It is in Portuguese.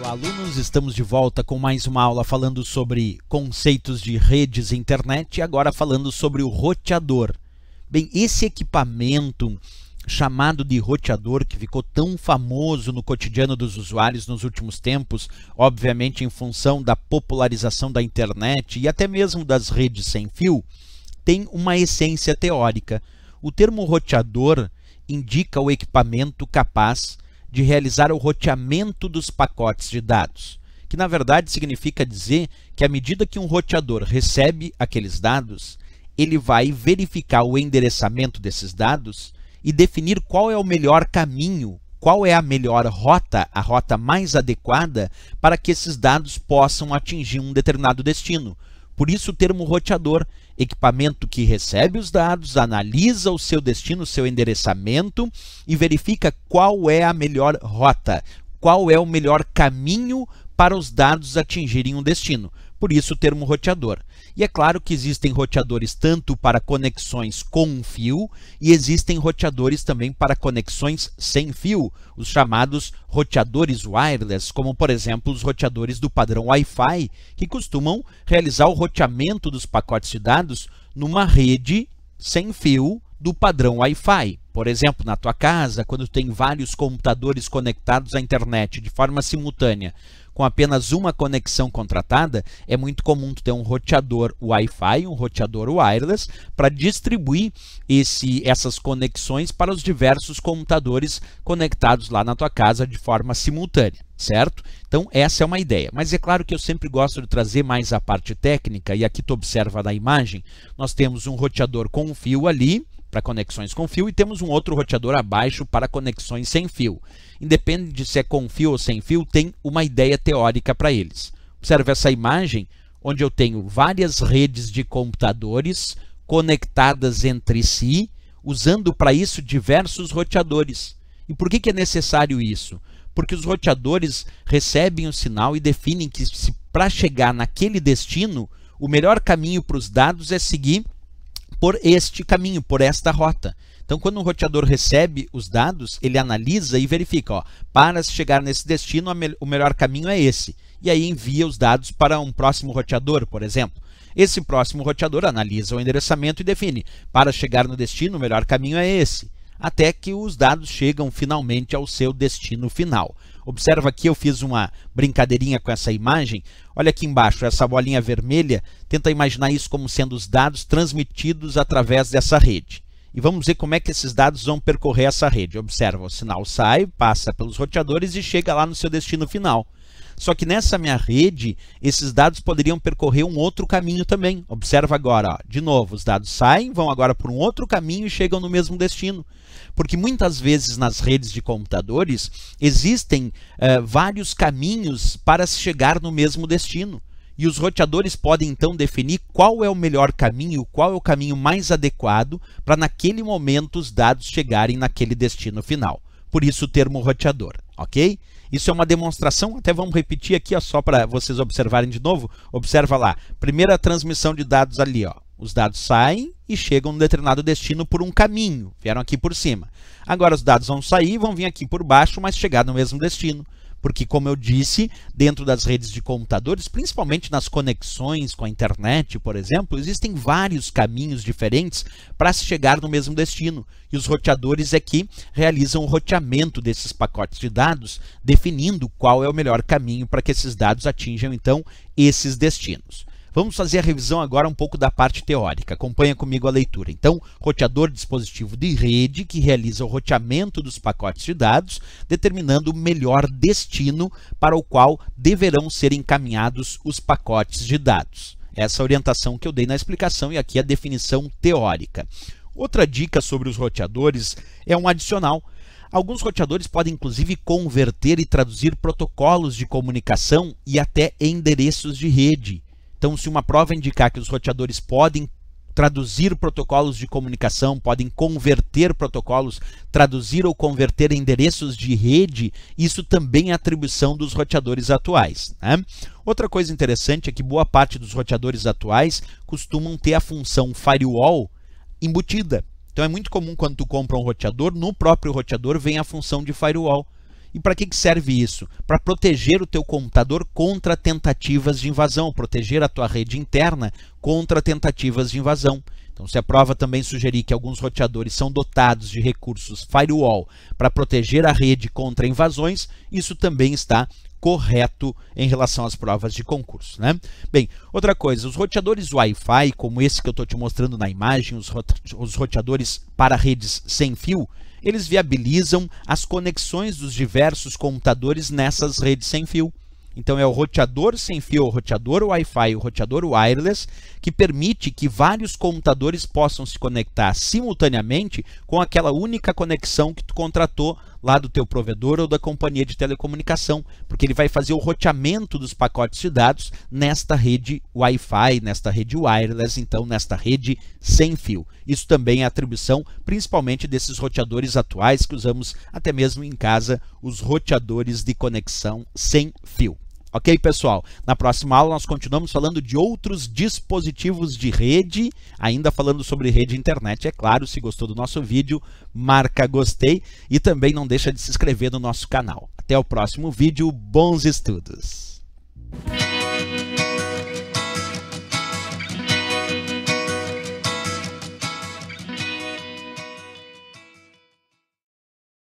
Olá, alunos! Estamos de volta com mais uma aula falando sobre conceitos de redes e internet e agora falando sobre o roteador. Bem, esse equipamento chamado de roteador, que ficou tão famoso no cotidiano dos usuários nos últimos tempos, obviamente em função da popularização da internet e até mesmo das redes sem fio, tem uma essência teórica. O termo roteador indica o equipamento capaz de realizar o roteamento dos pacotes de dados, que na verdade significa dizer que à medida que um roteador recebe aqueles dados, ele vai verificar o endereçamento desses dados e definir qual é o melhor caminho, qual é a melhor rota, a rota mais adequada para que esses dados possam atingir um determinado destino. Por isso o termo roteador, equipamento que recebe os dados, analisa o seu destino, o seu endereçamento e verifica qual é a melhor rota, qual é o melhor caminho para os dados atingirem um destino. Por isso o termo roteador. E é claro que existem roteadores tanto para conexões com fio e existem roteadores também para conexões sem fio, os chamados roteadores wireless, como por exemplo os roteadores do padrão Wi-Fi, que costumam realizar o roteamento dos pacotes de dados numa rede sem fio do padrão Wi-Fi. Por exemplo, na tua casa, quando tem vários computadores conectados à internet de forma simultânea, com apenas uma conexão contratada, é muito comum tu ter um roteador Wi-Fi, um roteador wireless, para distribuir essas conexões para os diversos computadores conectados lá na tua casa de forma simultânea, certo? Então, essa é uma ideia. Mas é claro que eu sempre gosto de trazer mais a parte técnica, e aqui tu observa na imagem, nós temos um roteador com fio ali, para conexões com fio, e temos um outro roteador abaixo para conexões sem fio. Independente de se é com fio ou sem fio, tem uma ideia teórica para eles. Observe essa imagem, onde eu tenho várias redes de computadores conectadas entre si, usando para isso diversos roteadores. E por que é necessário isso? Porque os roteadores recebem o sinal e definem que para chegar naquele destino, o melhor caminho para os dados é seguir por este caminho, por esta rota. Então, quando um roteador recebe os dados, ele analisa e verifica, ó, para chegar nesse destino, o melhor caminho é esse. E aí envia os dados para um próximo roteador, por exemplo. Esse próximo roteador analisa o endereçamento e define, para chegar no destino, o melhor caminho é esse. Até que os dados chegam finalmente ao seu destino final. Observa aqui, eu fiz uma brincadeirinha com essa imagem. Olha aqui embaixo, essa bolinha vermelha, tenta imaginar isso como sendo os dados transmitidos através dessa rede. E vamos ver como é que esses dados vão percorrer essa rede. Observa, o sinal sai, passa pelos roteadores e chega lá no seu destino final. Só que nessa minha rede, esses dados poderiam percorrer um outro caminho também. Observa agora, ó, de novo, os dados saem, vão agora por um outro caminho e chegam no mesmo destino. Porque muitas vezes nas redes de computadores existem vários caminhos para se chegar no mesmo destino. E os roteadores podem então definir qual é o melhor caminho, qual é o caminho mais adequado para naquele momento os dados chegarem naquele destino final. Por isso o termo roteador, ok? Isso é uma demonstração, até vamos repetir aqui, ó, só para vocês observarem de novo. Observa lá, primeira transmissão de dados ali, ó. Os dados saem e chegam num determinado destino por um caminho, vieram aqui por cima. Agora os dados vão sair e vão vir aqui por baixo, mas chegar no mesmo destino. Porque, como eu disse, dentro das redes de computadores, principalmente nas conexões com a internet, por exemplo, existem vários caminhos diferentes para se chegar no mesmo destino. E os roteadores é que realizam o roteamento desses pacotes de dados, definindo qual é o melhor caminho para que esses dados atinjam, então, esses destinos. Vamos fazer a revisão agora um pouco da parte teórica. Acompanha comigo a leitura. Então, roteador, dispositivo de rede que realiza o roteamento dos pacotes de dados, determinando o melhor destino para o qual deverão ser encaminhados os pacotes de dados. Essa é a orientação que eu dei na explicação e aqui a definição teórica. Outra dica sobre os roteadores é um adicional. Alguns roteadores podem inclusive converter e traduzir protocolos de comunicação e até endereços de rede. Então, se uma prova indicar que os roteadores podem traduzir protocolos de comunicação, podem converter protocolos, traduzir ou converter endereços de rede, isso também é atribuição dos roteadores atuais, né? Outra coisa interessante é que boa parte dos roteadores atuais costumam ter a função firewall embutida. Então, é muito comum quando tu compra um roteador, no próprio roteador vem a função de firewall. E para que serve isso? Para proteger o teu computador contra tentativas de invasão, proteger a tua rede interna contra tentativas de invasão. Então, se a prova também sugerir que alguns roteadores são dotados de recursos firewall para proteger a rede contra invasões, isso também está correto em relação às provas de concurso, né? Bem, outra coisa, os roteadores Wi-Fi, como esse que eu estou te mostrando na imagem, os roteadores para redes sem fio, eles viabilizam as conexões dos diversos computadores nessas redes sem fio. Então é o roteador sem fio, o roteador Wi-Fi, o roteador wireless, que permite que vários computadores possam se conectar simultaneamente com aquela única conexão que tu contratou lá do teu provedor ou da companhia de telecomunicação, porque ele vai fazer o roteamento dos pacotes de dados nesta rede Wi-Fi, nesta rede wireless, então nesta rede sem fio. Isso também é atribuição principalmente desses roteadores atuais que usamos até mesmo em casa, os roteadores de conexão sem fio. Ok, pessoal? Na próxima aula nós continuamos falando de outros dispositivos de rede, ainda falando sobre rede internet, é claro. Se gostou do nosso vídeo, marca gostei e também não deixa de se inscrever no nosso canal. Até o próximo vídeo, bons estudos!